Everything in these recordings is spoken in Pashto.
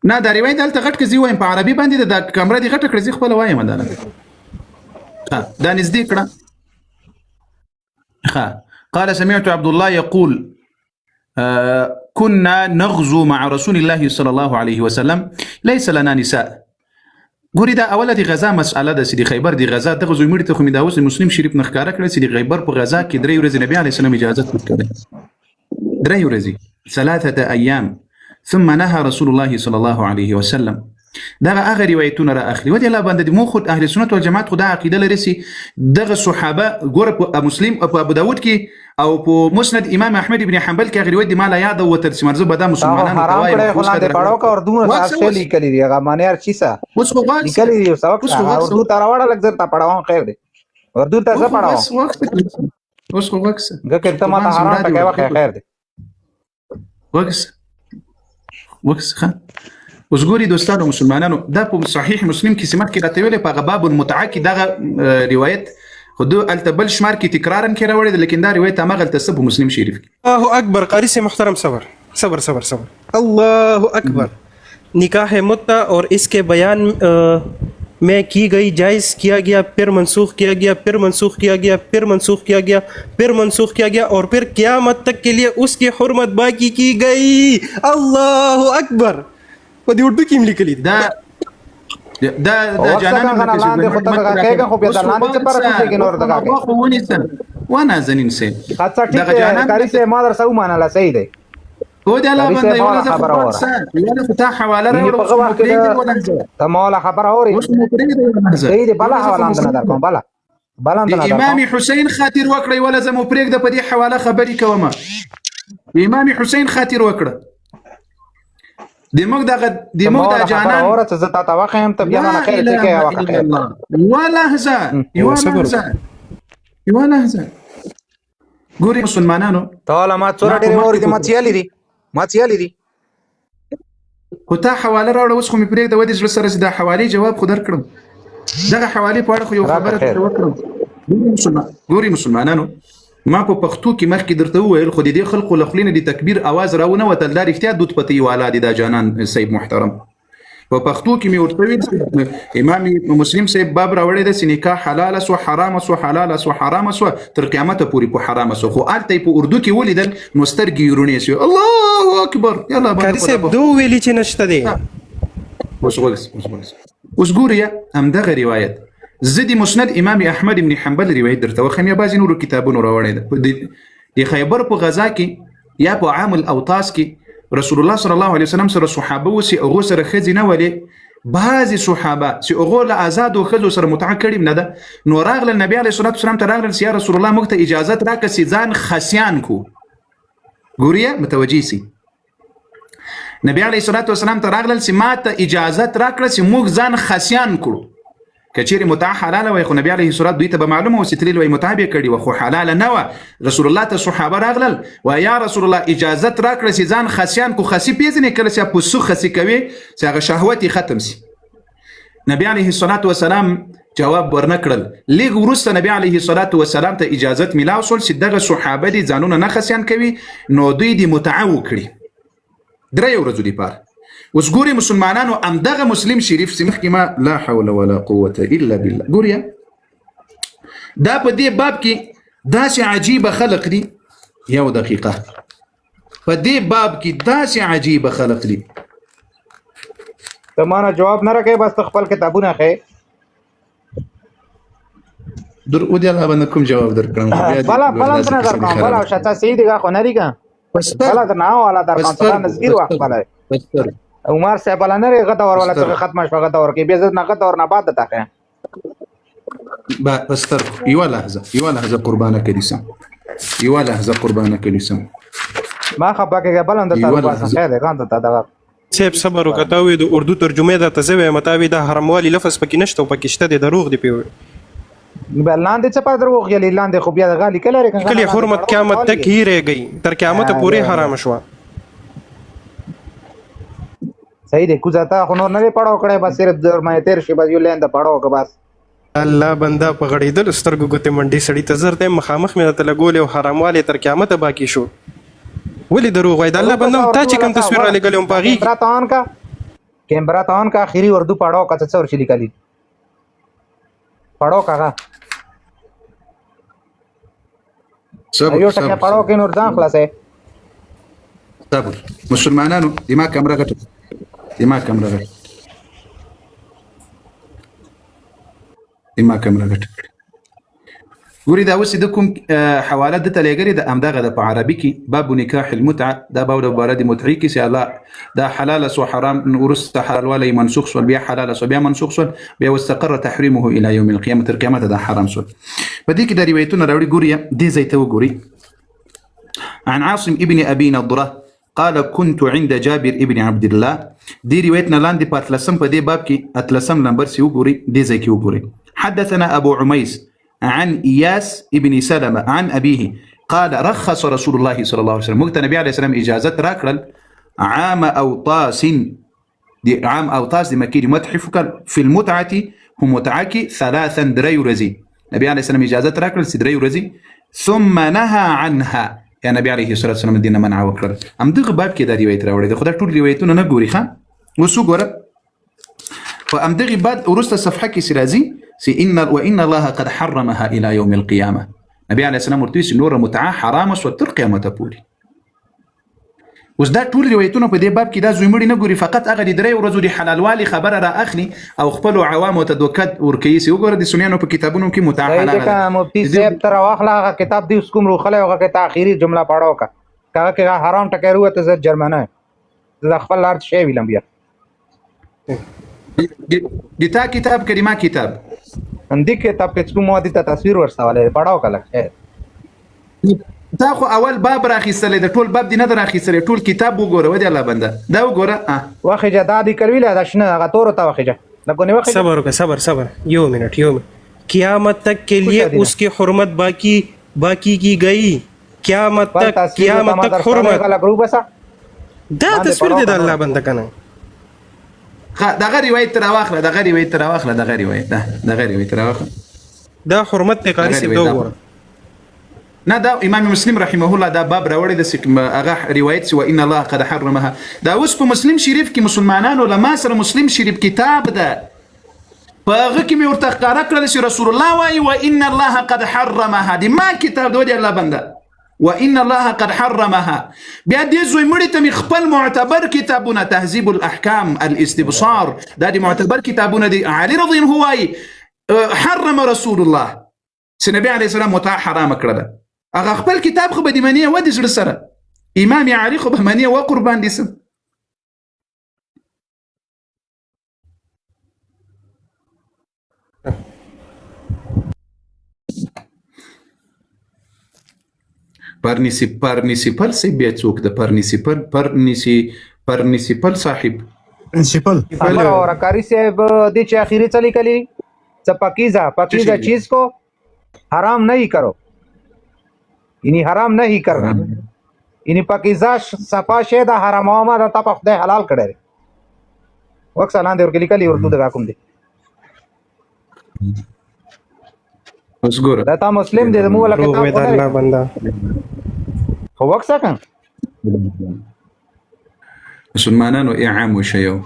نه دا روایت دلته غټ کې زی وایم په عربي باندې د کمره دی غټ کړی زی خپل وایم دا نه دا نږدې کړه. قال سمعت عبد الله يقول كنا نغزو مع رسول الله صلى الله عليه وسلم ليس لنا نساء. ګوري دا اوله دی غزا مسأله ده چې د خیبر دی غزا دغه زوی مړي ته خو مې دا اوس مسلم شریف نخکاره کړی چې د خیبر په غزا کې 3 ورځې نبی عليه السلام اجازه ورکړه 3 ورځې 3 ايام ثم نهى رسول الله صلى الله عليه وسلم. دغه هغه روایتونه را اخلي ودی الله باندې مو خود اهل سنت والجماعت خدا عقیده لري چې دغه صحابه ګور په مسلم په ابو داود کې او په مسند امام احمد ابن حنبل کې غریوت دی مال یاد او تر سمرزه بدا مسلمانانو توای خو لاندې پړاو کا اردو راځي لیکلي دی هغه معنی هر چیزه لیکلي دی سبق اردو تراوړه لګ زر تا پړاو خیر دی اردو ته څه پړاو اوس خو وکس ګکه ته ما ته حرام ټکای وخت خیر دی وکس خان اوس ګوري دوستانو مسلمانانو دا په صحیح مسلم کې سمح کې راته ویل په باب المتعه کې دغه روایت خود التبل شمار کې تکرارا کې راوړی لیکن دا روایت هغه تسب مسلم شریف الله اکبر قاری سے محترم صبر صبر صبر صبر الله اکبر نکاح متع اور اس کے بیان میں کی گئی جائز کیا گیا پھر منسوخ کیا گیا پھر منسوخ کیا گیا پھر منسوخ کیا گیا پھر منسوخ کیا گیا اور پھر قیامت تک کے لیے اس کی حرمت باقی کی گئی. الله اکبر په دې اردو کې لیکلي دا جانان لاندې خو ته کېګه خو بیا د لاندې څه پر څه کې نور دغه خو ونی سن وانا زنین سه خاصه ټیک کاری سه ما در سو ماناله صحیح دی هو دا لا باندې ولا خبر ولا فتح حواله ته مولا خبر اوري صحیح دی بلا حواله اندنه در کوم بلا اندنه امام حسین خاطر وکړی ولا زمو پرېګ د پدې حواله خبري کومه امام حسین خاطر وکړه دموږ د جانان اورت زتا تا واخم ته بیا نه خیر څه کې واخه ولا هزا یو لحظه ګوري مسلمانانو تعالی ما څوره ډېر اوري د ماتیالي دي خو ته حواله راوړ اوس خو مې پرېږده ودې زړه سره د حوالې جواب خو درکړم دغه حوالې په اړه خو یو خبره وکړم. ګوري مسلمانانو ما په پښتو کې مخکې درته وویل خو د دې خلکو له خولې نه د تکبیر اواز راونه وتل دا رښتیا دود پتی والا دي دا جانان صاحب محترم په پښتو کې مې ورته ویل امام مسلم صاحب باب راوړی د نکاح حلال سو حرام سو حلال سو حرام سو تر قیامت پورې په حرام سو خو الته په اردو کې ولیدل نو سترګې یورونی سي الله اکبر یلا قاری صاحب دو ویلی چې نشته دی اوس ګوري هم دغه روایت زدي مسند امام احمد ابن حنبل روایت درته وخم یا بعضی نورو کتابونو راوړی د خیبر په غزا کې یا په عام الاوطاس کې رسول الله صلی الله علیه وسلم سره صحابه وسی او سره خزینه ولې بعضی صحابه چې هغه له آزاد او خزو سره متعه کړي نه ده نو راغله نبی علیه الصلاه والسلام ته راغله یا رسول الله موږ ته اجازه راکړه چې ځان خسیان کو ګوریا متوجی سي نبی علیه الصلاه والسلام ته راغله چې ما ته اجازه راکړه چې موږ ځان خسیان کړو کچېری متعه حلاله وي خو نبی عليه الصلاه دوی ته به معلومه و ستلیل وي متعه کړي و خو حلاله نه و رسول الله ته صحابه راغلل و یا رسول الله اجازه راکړه چې ځان خسیان کو خسی پیژنې کله چې په سو خسی کوي چې هغه شهوت ختم سي نبی عليه الصلاه والسلام جواب ورنکړل لږ ورسته نبی عليه الصلاه والسلام ته اجازه ملاو شول چې دغه صحابه دي ځانونه نه خسیان کوي نو دوی دي متعه وکړي درې ورځې دی پاره اوس ګوري مسلمانانو ام دغه مسلم شریف سمخ کې ما لا حول ولا قوه الا بالله ګوریا دا په دې باب کې داسې عجیب خلق دي یو دقیقه په دې باب کې داسې عجیب خلق دي ته ما جواب نه راکې بس خپل کتابونه خې در ودی الله باندې کوم جواب درکړم بلا څنګه درکړم بلا شته سي دي غو نه دي کا بلا نه والا درکړم ته نذیر وخت بلا عمر صاحب نه غدا ور ولا څنګه ختمه شو غدا ور کې به عزت نه غدا ور نه بعد تاخه بستر یو لحظه قربانه کلیسم یو لحظه قربانه کلیسم ما خبره کې بلند ته واسه خیر غان ته دا سیب صبر وکتاوی د اردو ترجمه ده تزوی متاوی د حرموالی لفظ پکې نشته او پکې شته د دروغ دی پیوي بلاندې څه پر دروغ یلی لاندې خو بیا غالي کله حرمت قیامت تک ہی رہ گئی تر قیامت پورې حرام شو صحیح دی کوزاتا خو نور نه پړاو کړه بس صرف در مې تیر شي بس یو لاندې پړاو که بس الله بندا پغړیدل سترګو ګته منډي سړی ته زر ته مخامخ مې ته لګول او حرامواله تر قیامت باقی شو ولې دروغ وای د الله بندا ته چې کوم تصویر را لګلم پاغي راتان کا कैमरा तो ऑन का आखिरी उर्दू पढ़ो का तसवर चिली कली पढ़ो काका صبر यो टके पढ़ो صبر के नूर जान खलास है صبر مسلمانانو دما کمره غټ دما کمره غټ دما کمره غټ ګوري دا اوس د کوم حواله د تلګری د امدغه د په عربي کې باب نکاح المتعه دا باب د بارد متعه کې سي الله دا حلال سو حرام ورست حلال ولا منسوخ سو بیا حلال سو بیا منسوخ سو بیا واستقر تحريمه الى يوم القيامه تر قیامت دا حرام سو په دې کې د روایتونو راوړي ګوري دې زيته وګوري عن عاصم ابن ابي نضره قال كنت عند جابر ابن عبد الله دي روايتنا لاندې په اتلسم په دې باب کې اتلسم نمبر سی وګوري دې ځای کې وګوري حدثنا ابو عميس عن إياس ابن سلمة عن أبيه قال رخص رسول الله صلى الله عليه وسلم مقت النبي عليه السلام إجازة راكرل عام أوطاس دي عام أوطاس دي مكيد متحف في المتعة هم متعكي ثلاثا دري رزي النبي عليه السلام إجازة راكرل سدري رزي ثم نهى عنها يا نبي عليه الصلاة والسلام الدين منع وكرل أم دغ باب كده رواية راوړي ده خدای ټول روايتونه نه ګوري ښا وسو ګوره فأم دغ بعد ورست صفحه کې سرازي وإن الله قد حرمها إلى يوم القيامة نبي عليه السلام ورتويس نور متعة حرام وتر قيامته پوری اوس دا ټول روایتونه په دې باب کې دا زویمړي نه ګوري فقط هغه د درې ورځو د حلال والی خبره را اخلي او خپل عوام ته دوکت ورکیسي وګوره د سنیانو په کتابونو کې متعه حلال का मुफ्ती साहब तर واخلا किताब दी उसको روخله هغه کې आखिरी जुमला पढ़ो का कहा कि حرام टके रुआ ته جرمانه ز خپل لار شی ویلم بیا دي تا كتاب كلمة كتاب عندي كتاب کې کوم مودي ته تصویر ورسواله پڑھاو کله تا خو اول باب راخیستل د ټول باب دی نه راخیستل ټول کتاب وګوره ودی الله بنده دا وګوره واخه جدا دی کړویل دا شنه هغه تور ته واخه لګونه واخه صبر وکړه صبر یو منٹ قیامت تک کے لیے اس کی حرمت باقی کی گئی قیامت تک حرمت دا تصویر دی د الله بنده کنه دغه روایت تر واخله دغه روایت دا حرمت ته قاری سی دوه نه دا امام مسلم رحمه الله دا باب راوړی د هغه روایت سو ان الله قد حرمها دا اوس په مسلم شریف کې مسلمانانو لما سره مسلم شریف کتاب ده په هغه کې مې ورته ښکاره کړل چې رسول الله وایي وان الله قد حرمها دی ما کتاب دی الله بنده وان الله قد حرمها بیا دې زوی مړی ته خپل معتبر کتابونه تهذیب الاحکام الاستبصار دا دي معتبر کتابونه دي علي رضی الله عنه حرم رسول الله سنبي عليه السلام متاع حرام کړل هغه خپل کتاب خو به د منی و د زړه سره امام علي خو به منی و قربان دي سم پرنسپل سی بیا څوک د پرنسپل صاحب प्रिंसिपल और कारी साहब दी चे आखिरी चली कली पकीजा चीज को हराम नहीं करो इन्हीं हराम नहीं करना इन्हीं पकीजा सपा शेदा हराम दा तप खुदा हलाल करे वक्त सलान दे और के लिकली और तू दगा कुम दे उसगोर दा मुस्लिम दे मु वाला वो किताब अल्लाह बंदा हो वक्त सकन مسلمانانو اعام وشيو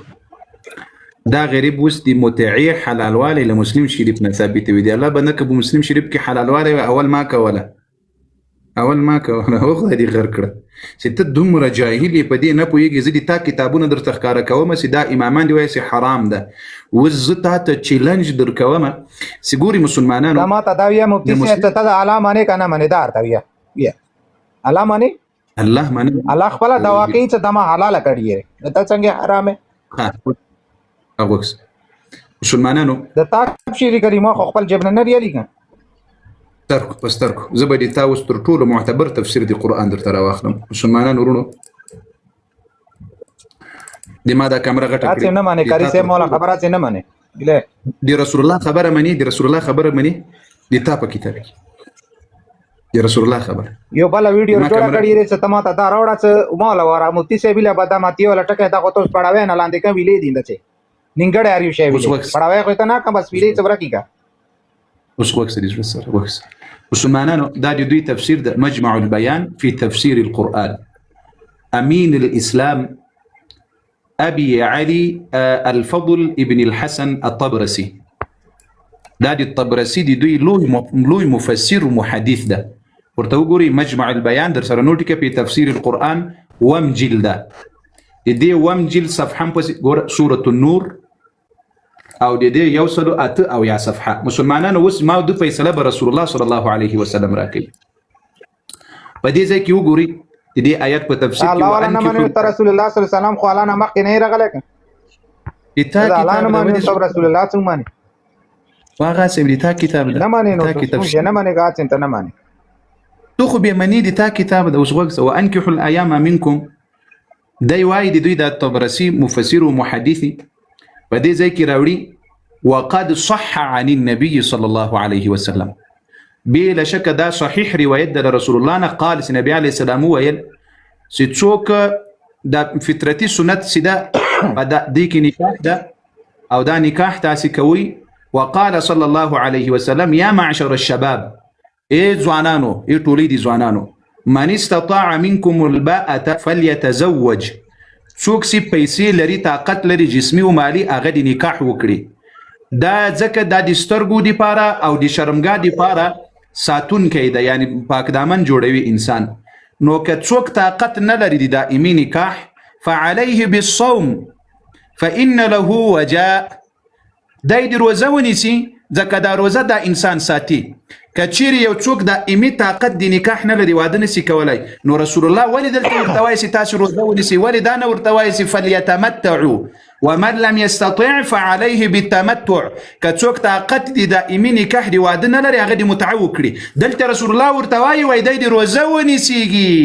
دا غریب اوس دی متعی حلال والی له مسلم شریف نه ثابت وي دی الله بنک ابو مسلم شریف کې حلال والی اول ما کوله هو خو دې غر کړ چې ته دومره جاهلی په دې نه پوهیږي زه دې تا کتابونه درته ښکاره کوم چې دا امامان دی وایي چې حرام ده وزه تا ته چیلنج در کوم چې ګوري مسلمانانو دا ما تداویه مفتی سے ته علامه نه کنه منیدار تاویه یا علامه نه الله من الله خپل دا واقعي چې دما حلال کړی ته څنګه حرام ها اوس مسلمانانو د تا شری کریمه خپل جبن نه لري کنه ترک زبدي تاوس تر ټولو معتبر تفسیر دی قران درته راوخلم مسلمانانو ورونو د ما دا کیمرا غټه کړی نه معنی کاری سه مولا خبره نه معنی له دی رسول الله خبره منی دی تا په کتاب کې دی رسول الله خبره یو بل ویډیو جوړ کړی ری چې تما ته دا راوړه چې مولا ورا مفتی سه بیل بدا ماتیو لټکه دا کوتو پړاوې نه لاندې کوم ویلې دینده چې نینګړې اړیو شی ویلې پړاوې کوته نه کوم بس ویلې صبر کیګه اوس وکس دي سره وکس مسلمانانو دا د دوی تفسیر د مجمع البيان في تفسير القرآن امين الاسلام ابي علي الفضل ابن الحسن الطبرسي. دا د الطبرسي د دوی لوی مفسر و محدث ده. ورته وګورئ مجمع البيان در سره نوټ کې په تفسیر القرآن وم جلده د دې وم جلد صفحه په ګوره سورة النور او د دې یو سلو اته او یا صفحه. مسلمانانو اوس ما د فیصله به رسول الله صلی الله علیه وسلم راکړي. په دې ځای کې وګورئ د دې آیت په تفسیر کې الله ولا نه منو ته رسول الله صلی الله علیه وسلم خو الله نه مخکې نه راغلی که تا الله نه منو کتاب ته رسول الله څنګه مانی واغه سم دي تا کتاب ده نه مانی نو تا کتاب څنګه نه مانی غاڅ ته نه مانی تو خو به منی دي تا کتاب ده اوس وګس او انكحوا الايام منكم دی وای د دوی د طبرسي مفسر او محدثي په دې ځای کې راوړي وقد صح عن النبي صلى الله عليه وسلم بلا شك دا صحيح روایت د رسول الله نه قال نبی عليه السلام ویل چې څوک د فطرتي سنت سیده په دې کې نکاح ده او دا نکاح تاسو کوي. وقال صلى الله عليه وسلم يا معشر الشباب زوانانو ټولې دي ځوانانو من استطاع منكم الباءة فليتزوج څوک چې پیسې لري طاقت لري جسمي او مالی هغه د نکاح وکړي. دا ځکه دا د سترګو د پاره او د شرمګاه د پاره ساتونکی ده یعنی پاک دامن جوړوي انسان. نو که څوک طاقت نه لري د دائمي نکاح فعليه بالصوم فإن له وجاء دای د روزه ونیسي ځکه دا روزه د انسان ساتي. که چیرې یو څوک د ایمي طاقت د نکاح نه لري واده نشي کولای نو رسول الله ولې دلته ورته وایي چې تاسو روزه ونیسي ولې دا نه ورته وایي چې فلیتمتعوا ومن لم يستطع فعليه بالتمتع. که څوک طاقت د دائمي نکاح د واده نه لري هغه د متعه وکړي. دلته رسول الله ورته وایي وای دی د روزه ونیسيږي.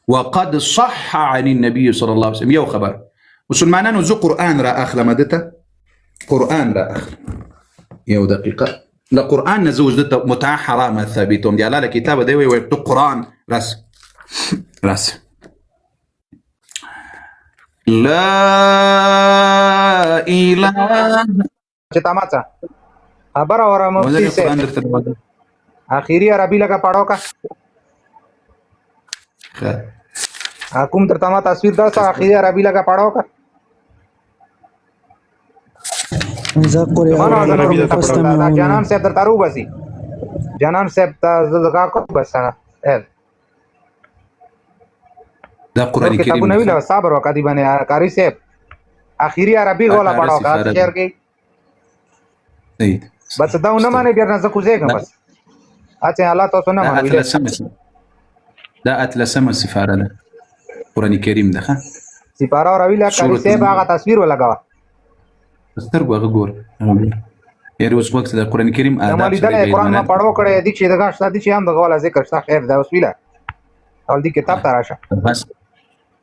وقد صح عن النبي صلى الله عليه وسلم. یو خبر مسلمانانو زه قرآن را اخلم دته قرآن را اخلم یو دقیقه لقرآن نزوج دته متعه حرامه ثابتهم دي على كتاب دی وي تو قرآن راس لا اله چې تماڅه خبر اوره مفتی سے اخیری عربی لگا پڑھو کا حکوم تر تما تصویر دا اخیری عربی لگا پڑھو کا جانان صاحب در تارو بسی جانان صاحب تا کو بس دا قرآن کریم کتابونه ویل صبر وکړي باندې کاری صاحب اخیری عربی غولا پڑھو کا شعر کې بس دا نه معنی بیا نه زکوځه بس اته الله تاسو نه معنی دا اتلسمه سفاره ده قرآن کریم ده سفاره او ویل کاری صاحب هغه تصویر ولګاوه سترګو هغه ګور یاره اوس وخت د قرآن کریم آداب سره قرآن ما پڑھو کړه دي چې دغه شته دي چې هم دغه ولا ذکر شته خیر دا اوس ویله اول دي کتاب تراشه بس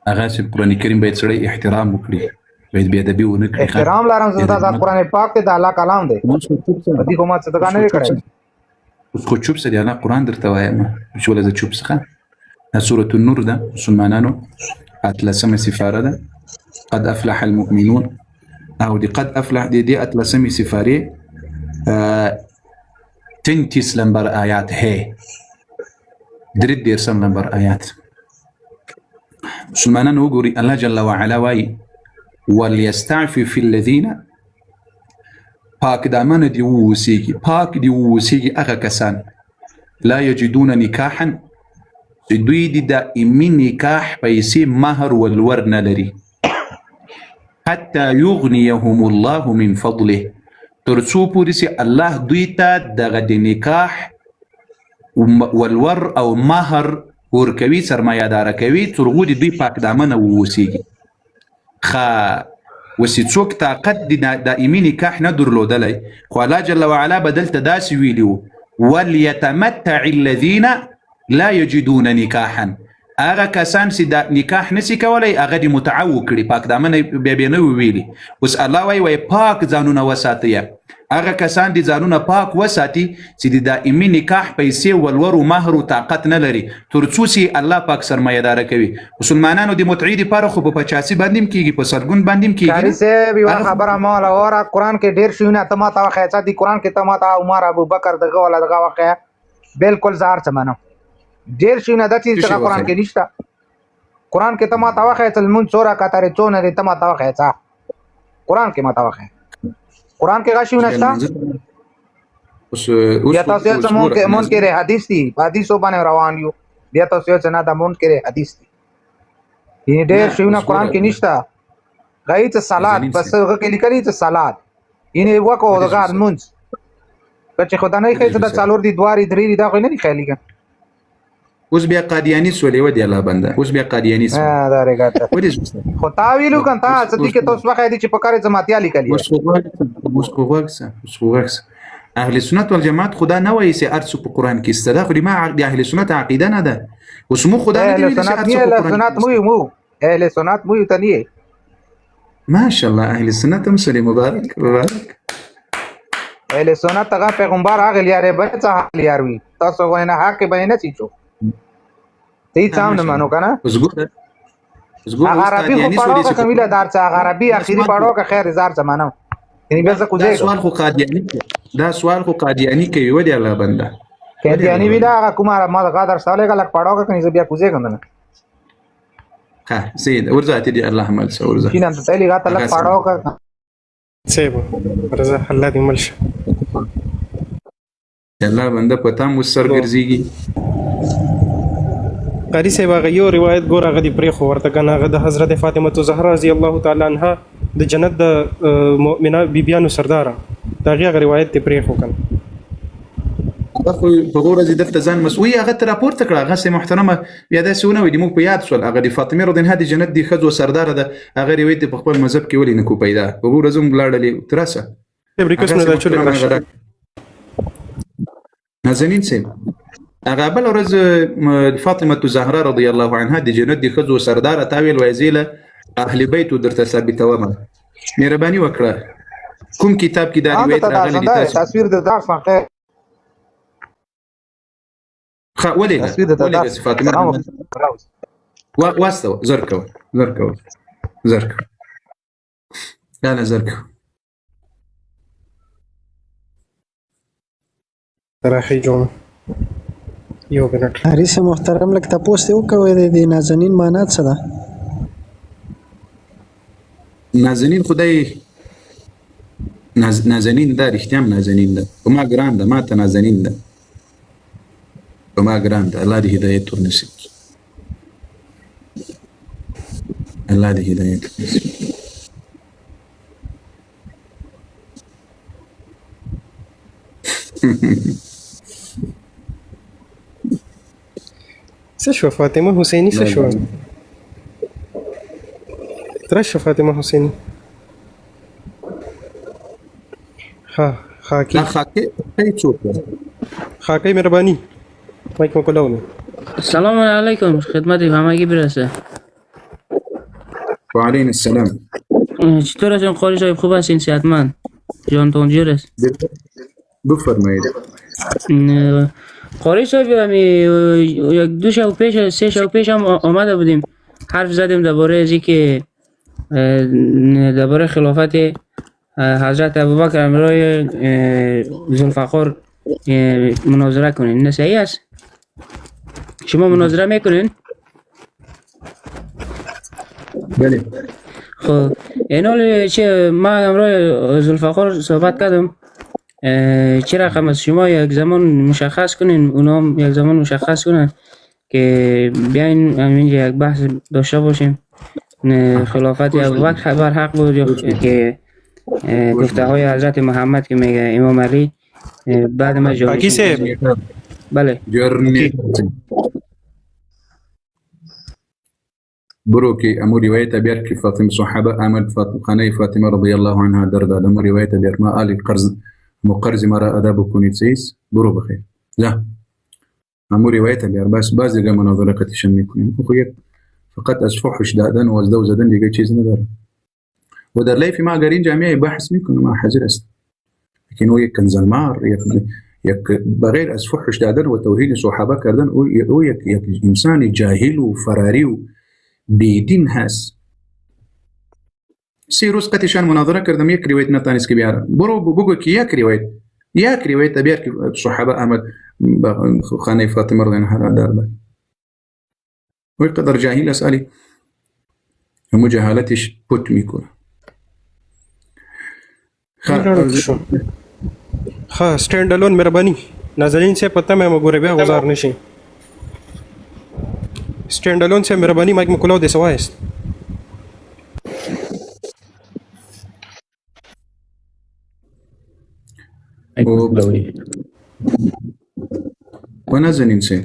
هغه چې قرآن کریم باید سړی احترام وکړي باید بیا ادبي ونه کړي احترام لرم زه دا قرآن پاک ته د الله کلام دی دي کومه څه دغه نه کړی اوس خو چوب سره الله قرآن درته وایم چې ولا زه چوب څخه سورة النور ده مسلمانانو اتلسمه سفاره ده قد افلح المؤمنون او دي قد افلح دي اتلسمه سفاره 20 لمبر آیات هي درید دیرسم لمبر آیات مسلمانانو وګوري الله جل وعلا وايي وليستعفف الذين پاک دامن دی ووسیږي پاک دی ووسیږي هغه کسان لا یجدون نکاحا دوی دی دائمی نکاح پیسې مهر والور نه لري حتى يغنيهم الله من فضله تر څو پورې چې الله دوی ته دغه د نکاح والور او مهر ورکوي سرمایه‌دار کوي تر هغو دوی پاک دامنه ووسیږي وسې څوک طاقت د دائمي نکاح نه درلودلی خو الله جل وعلا بدلته داسې ویلي وليتمتع الذين لا يجدون نکاحا هغه کسان چې د نکاح نسی کولای هغه د متعه وکړي پاک دامنه بیا نه ویلي. اوس الله وایي پاک ځانونه وساتئ هغه کسان دي ځانونه پاک وساتي چې د دائمي نکاح پیسې ولور او مهر او طاقت نه لري تر څو چې الله پاک سرمایه‌دار کوي. مسلمانانو د متعې لپاره خو په 85 باندې کیږي په سرګون باندې کیږي کاری سے یو خبره مال اور قرآن کې ډیر شونه ته ما ته خیاڅه دي قرآن کې ته ما ته عمر ابوبکر دغه ولا دغه واقعه بالکل زار څه منو ډیر شونه د چې قرآن کې نشته قرآن کې ته ما ته وښیه چې لمونځ څو رکعته لري څونه دی ته ما ته وښیه څه قرآن کې ما ته وښیه قرآن کې هغه شیونه شته بیا تاسو یو څه منکر حدیث دي په حدیثو باندې روان یو بیا تاسو یو څه نه د منکر حدیث دي یعنې ډېر شیونه قرآن کې نشته غوي چې صلات بس هغه کې لیکلي چې صلات یعنې وکړو دغه لمونځ که چې خو دا نه ښایي چې دا څلور دي دوه دي درې دي دا خو نه دي ښایي لیکن اوس بیا قادیاني سولې ودی الله بنده اوس بیا قادیاني سولې دا رګاته ودی خو تا ویلو کنه تا څه دي کې تاسو وخت دي چې په کار جماعتیا لیکلي اوس خوغه اهل سنت والجماعت خدا نه وایي چې ارڅ په قران کې استدا خو ما د اهل سنت عقیده نه ده اوس مو خدا نه دی اهل سنت مو اهل سنت مو تنيه ما شاء الله اهل سنت هم سره مبارک اهل سنت هغه پیغمبر هغه لیاره به څه حال یاروي تاسو غوښنه حق به نه چیچو تی څام نه مانو کنه اوس ګوره هغه عربي خو پړاو کا کمیله دار څه هغه عربي اخیری پړاو کا خیر هزار زمانه یعنی بیا څه کوځي دا سوال خو قادیانی کوي ودی الله بنده قادیانی ویلا هغه کومه ما غادر ساله کا لک پړاو کا کني بیا کوځي کنه ها سید ورزاتي دي الله مل سو ورزاتي کینه ته تلی غاته لک پړاو کا سیبو ورزه الله دې ملشه الله بنده پتا مو سر ګرځيږي قاری صاحب هغه یو روایت ګور هغه دی پرې خو ورته کنه هغه د حضرت فاطمه زهرا رضی الله تعالی عنها د جنت د مؤمنه بیبیانو سردار دا هغه روایت دی پرې خو کنه خو په غوړه دي دلته ځان مسؤلیت هغه ته راپورته کړه هغه سي محترمه بیا دا سونه وي موږ په یاد سول هغه د فاطمه رضی الله عنها جنت دی خزو سردار ده هغه روایت په خپل مذهب کې ولې نه کو پیدا په غوړه زم بلاړلې ترسه ریکوست نه دا چولې نازنین سي هغه بل ورځ فاطمه زهرا رضی الله عنها د جنت دی خزو سردار تاویل وایزیله اهل بیت درته ثابت ومه مهرباني وکړه کوم کتاب کې دا روایت راغلی دی تصویر د درس نه ولې فاطمه واستو زركو لا زركو راخي جون یو منټ حریص محترم لک تاسو ته وکوي د نازنین معنی څه ده نازنین خدای نازنین دا رښتیا نازنین ده وما ګران ده ما ته نازنین ده وما ګران ده الله دې هدایت ورنصیب الله دې هدایت ورنصیب څه شو فاطمه حسینی څه شو ترشه فاطمه حسینی خاکی خاکی مهربانی مایک مکلاونه السلام علیکم خدمت همگی برسه و علیکم السلام چطور هستین قاری صاحب خوب هستین صحتمند جانتون جور است بفرمایید قاری صاحب یک دو شب پیش سه شب پیش هم آمده بودیم حرف زدیم درباره ازی که درباره خلافت حضرت ابوبکر امرای ذوالفقار مناظره کنین نه صحیح است شما مناظره میکنین بله خب این حال چه ما امرای ذوالفقار صحبت کردم چه رقم است شما یک زمان مشخص کنین اونا هم یک زمان مشخص کنن که بیاین اینجا یک بحث داشته باشیم خلافت ابوبکر بر حق بود یا که گفته های حضرت محمد که میگه امام علی بعد ما جایی بله بروكي أمو رواية بيركي فاطمة صحابة أمل خاني فاطمة رضي الله عنها درد أمو رواية بيرك ما آلي قرز مقرز مرا أداب كوني تسيس برو بخير لا أمو رواية بير بس بازي لما نظرة تشمي كوني أخويا فقط أسفحش دادن وازدو زدن لقى چيز ندار ودر لي في ما قارين جامعي بحث ميكون ما حزر است لكن هو يك زلمار يك بغير أسفحش دادن وتوهيد صحابة كردن هو يك إنسان جاهل وفراري بدين هاس سيروس قتشان مناظرة كردم يك رواية نتانيس كبيرة برو بقول كي يك رواية أبيك الصحابة أحمد خاني فاطمة رضي الله عنها دار ويقدر جاهل أسألي همو جهالتش پت میکنه. ها سټینډ الون مهرباني نازنین سے پتہ میں مګورې بیا غزار نشي سټینډ الون سے مهرباني مایک مکلو دې سوایست ونازنین سے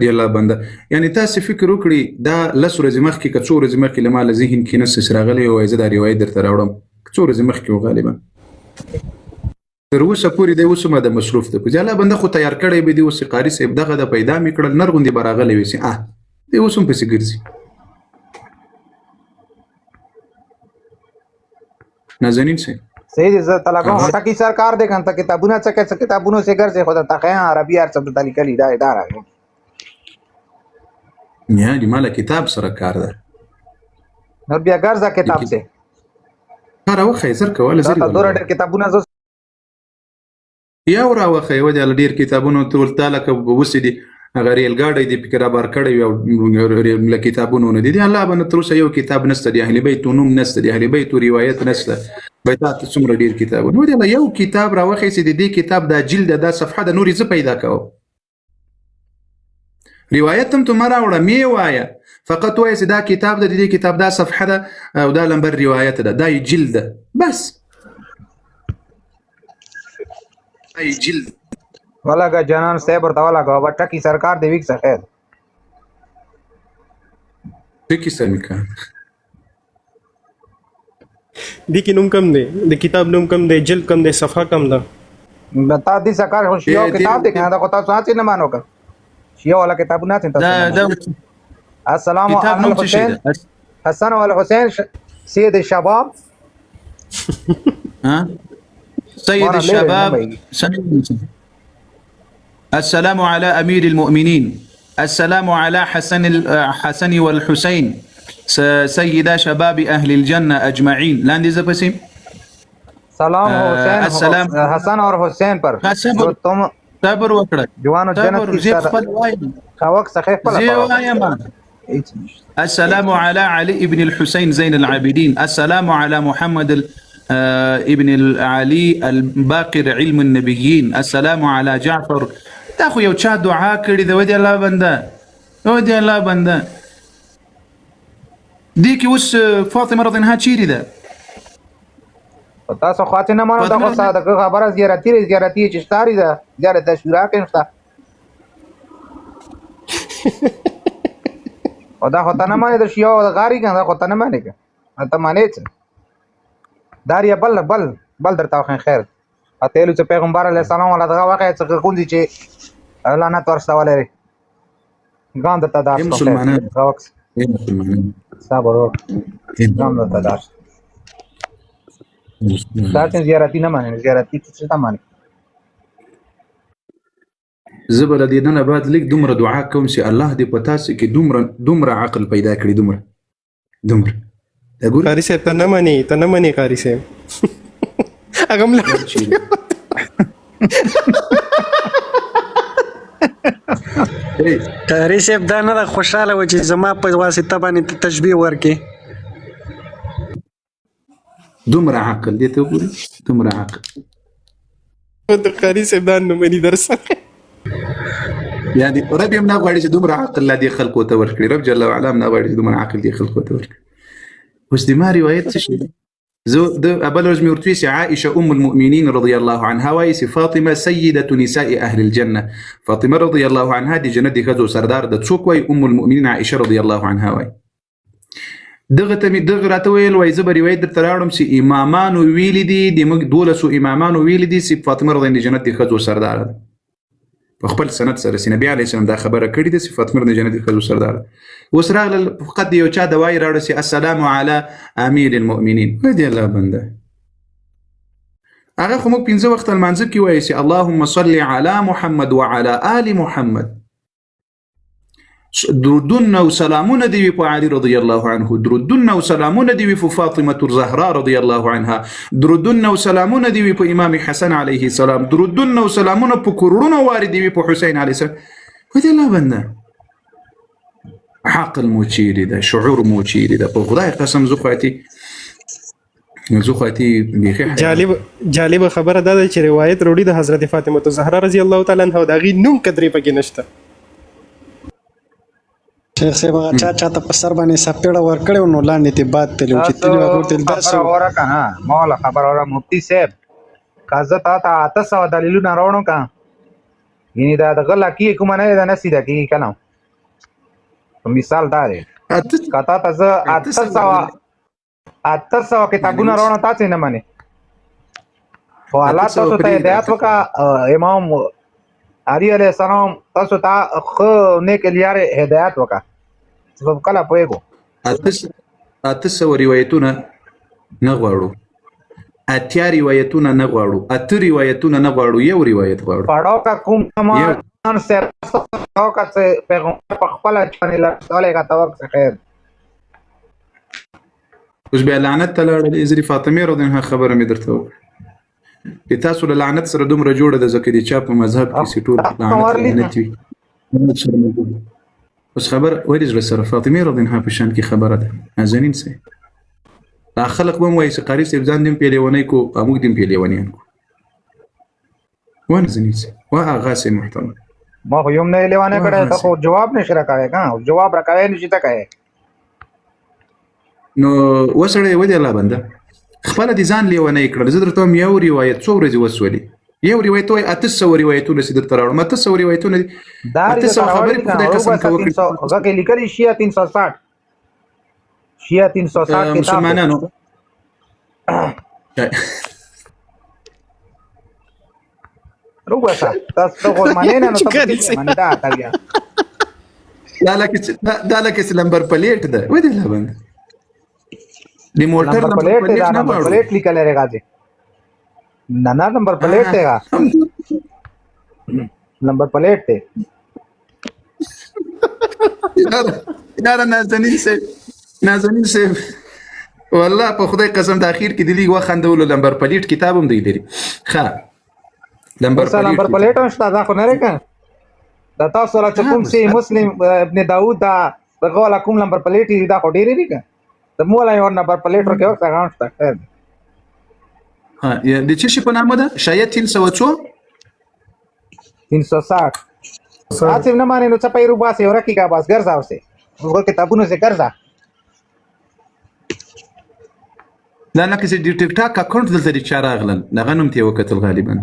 دی الله بنده یعنی تاسو فکر وکړئ دا لس ورځې مخکې که څو ورځې مخکې له ما له ذهن کې نس راغلی وای زه دا روایت درته راوړم څو ورځې مخکې و غالبا تر اوسه پورې دی اوس ما د مصروف ته دی الله بنده خو تیار کړی به دی اوس قاری صاحب دغه د پیدا می کړل نرغوندې براغلی وسی دی اوس هم پسې ګرځي نازنین سے صحیح عزت تعالی کو ټکی سرکار دې کنه کتابونه څه کتابونو سے ګرځي خدا تخیا عربي هر څه تعالی کلی دا اداره یعنی مال کتاب سره کار ده نور بیا ګرځه کتاب سے کار واخې سر کوله دا دور ډېر کتابونه زو یا ورا واخې و دې ډېر کتابونو تول تعالی کو وسې دي اگر ریل ګاډي دې فکر بار کړی او ل کتابونو نه دي الله باندې تر اوسه یو کتاب نشته دی اهل بیت نوم نشته دی اهل بیت روایت نشته بیتات څومره ډېر کتابونه و دې یو کتاب را واخې سي دې کتاب دا جلد دا صفحه د نوري ز پیدا کاو روایت تم تمہارا وڑا می وایا فقط وایس دا کتاب د دې کتاب دا صفحه ده او دا لمبر روایت ده دا جلد بس ای جلد والا کا جنان صاحب ورته والا کا بټه کی سرکار دی ویک خیر ټکی سمکا دی کی نوم کم دی د کتاب نوم کم دی جلد کم دی صفحه کم ده بتا دي سرکار خوشیو کتاب دیکھا دا کوتا ساتھ نہ مانو کا شیعہ والا کتابونه ته السلام علیکم حسین حسن والحسین سید الشباب ها سيد الشباب السلام على أمير المؤمنين السلام على حسن والحسين سيدا شباب أهل الجنة أجمعين لاندي زبسيم سلام حسین السلام حسن اور حسین پر جو تم صبر وکړه جوانو جنت کی خوک سخیف پر السلام على علي ابن الحسين زين العابدين السلام على محمد ابن علي الباقر علم النبيين السلام على جعفر تاخو یو چا دعا کړی د ودی الله بنده دي کې اوس فاطمه رضی الله عنها چیرې ده تاسو خاطر نه مانو دا خو ساده خبره زیارتي چې ستاري ده زیارت شورا کې نشته او دا خو ته نه مانې د شیعو د غاري کنه دا خو ته نه مانې که ته مانې څه داریا بل درته وخین خیر اتهلو چې پیغمبر علیه السلام ولا دغه واقع څه کوندي چې لعنت ورسولې ګاند ته دا مسلمانان صبر ګاند ته دا ذات زیارتي نه مانې زیارتي څه ته مانې زبر دې نه بعد لیک دومره دعا کوم چې الله دې پتا سي کې دومره عقل پیدا کړی دومره قاری صاحب ته نه مانی قاری صاحب هغه مله قاری صاحب دا نه خوشاله و چې زما په واسطه باندې تشبیه ورکې دومره عقل دې ته وګوري دومره عقل د قاری صاحب دا نه مانی درسه يعني رب يمنا غواړي چې دومره عقل لا دي خلق او ته ورکړي رب جل وعلا منا غواړي چې دومره عقل دي خلق او ته ورکړي اوس دې ما روایت څه شي زو د ابل رجمي ورتويسي عائشه ام المؤمنين رضي الله عنها ويسي فاطمه سيده نساء اهل الجنه فاطمه رضي الله عنها دي جنت دي خزو سردار د څوک وي ام المؤمنين عائشه رضي الله عنها وي دغه راته ویل وای زبر روایت در تراړم سي امامان ویل دي د موږ دولسو امامان ویل دي سي فاطمه رضی الله جنت دي خزو سردار په خپل سند سره نبی عليه السلام دا خبره کړې ده صفات مرنه جنت خزو سردار وسراغ فقط یو چا دوای راړ سي السلام على امير المؤمنين دې الله بنده هغه خو موږ پنځه وخت المنځ کې وایي سي اللهم صل على محمد وعلى ال محمد درودنا وسلامون دي في علي رضي الله عنه درودنا وسلامون دي في فاطمة الزهراء رضي الله عنها درودنا وسلامون دي في إمام حسن عليه السلام درودنا وسلامون في كرون وارد في حسين عليه السلام ودي الله بنا عقل مو چیرې ده، شعور مو چیرې ده. په خدای قسم زه خو اتي بیخي جالب خبره دا ده چې روایت وروړي د حضرت فاطمه الزهرا رضی الله تعالی عنها دا غي نوم کدرې پکې نشته. شیخ صاحب هغه چاته په سر باندې سپېړه ورکړو نو لاندې ته باد تلو چې تلو هغه تل داسې خبر اورا کنه مولا خبر اورا مفتی صاحب قاضا تا 800 دلیلونه راوړو کا یعنی دا د غلا کی کوم نه دا نسیدا کی کنه مثال دا دی کتا ته 800 کتابونه راوړو تاسو نه مانی او الله تاسو ته هدایت وکا امام علي عليه السلام تاسو ته خو نیک لیاره هدایت وکا سبب کله پوهیږو 800 روایتونه نه غواړو، 8 روایتونه نه غواړو، 8 روایتونه نه غواړو، یو روایت غواړو. پړاو کا کوم مان سر او کا پیغمبر په خپل باندې لټولې کا توک خیر اوس بیا لعنت ته لاړل. ازری فاطمه رضی الله عنها خبره مې درته وکړه چې تاسو له لعنت سره دومره جوړه ده ځکه د چا په مذهب کې سټول لعنت وي. اوس خبر ولې زړه سره فاطمه رضی الله عنها په شان کې خبره ده نازنین سي دا خلق به وایي چې قاری صاحب ځان دیم پیلونی کو امو دیم پیلونی کو وان زنین سي وا اغا سي محترم ما خو یم نه لیوانه کړه ته خو جواب نشي راکاوه کا جواب راکاوه نشي تا کوي نو وسړی ودی الله بنده خپل دي ځان لیونه کړل. زه درته یو روایت څو ورځې وسولې یو روایت وای 800 روایتونه سي درته راوړم 800 روایتونه دا 800 خبرې په خدای قسم ته وکړه هغه کې لیکلي شیعه 360 کتاب مسلمانانو روباسا تاسو خو معنی نه نو تاسو معنی دا تا بیا دا لکه نمبر پلیټ ده ودی لا بند دی موټر نمبر پلیټ دا نمبر پلیټ لیکل रहेगा जी ना नंबर प्लेट देगा नंबर प्लेट थे यार نازنین سے والله په خدای قسم د اخیر کې د لیګ وخندول نمبر پلیټ کتاب هم دی لري ښه نمبر پلیټ هم شته دا خو نه راکا دا تاسو را کوم سي مسلم ابن داوود دا غولا کوم نمبر پلیټ دا خو ډیری نه کا د مولا یو نمبر پلیټ ورکه وخت غاڼ شته ها د چی شي په نامه ده شاید 360 ساتم نه مانه نو څه پیرو باسه ورکی کا باس ګرځاو سه وګ کتابونو سے ګرځا لا نه کسي د ټیک ټاک اکاونټ دلته چاره اغلل دغه نوم ته وکتل غالبا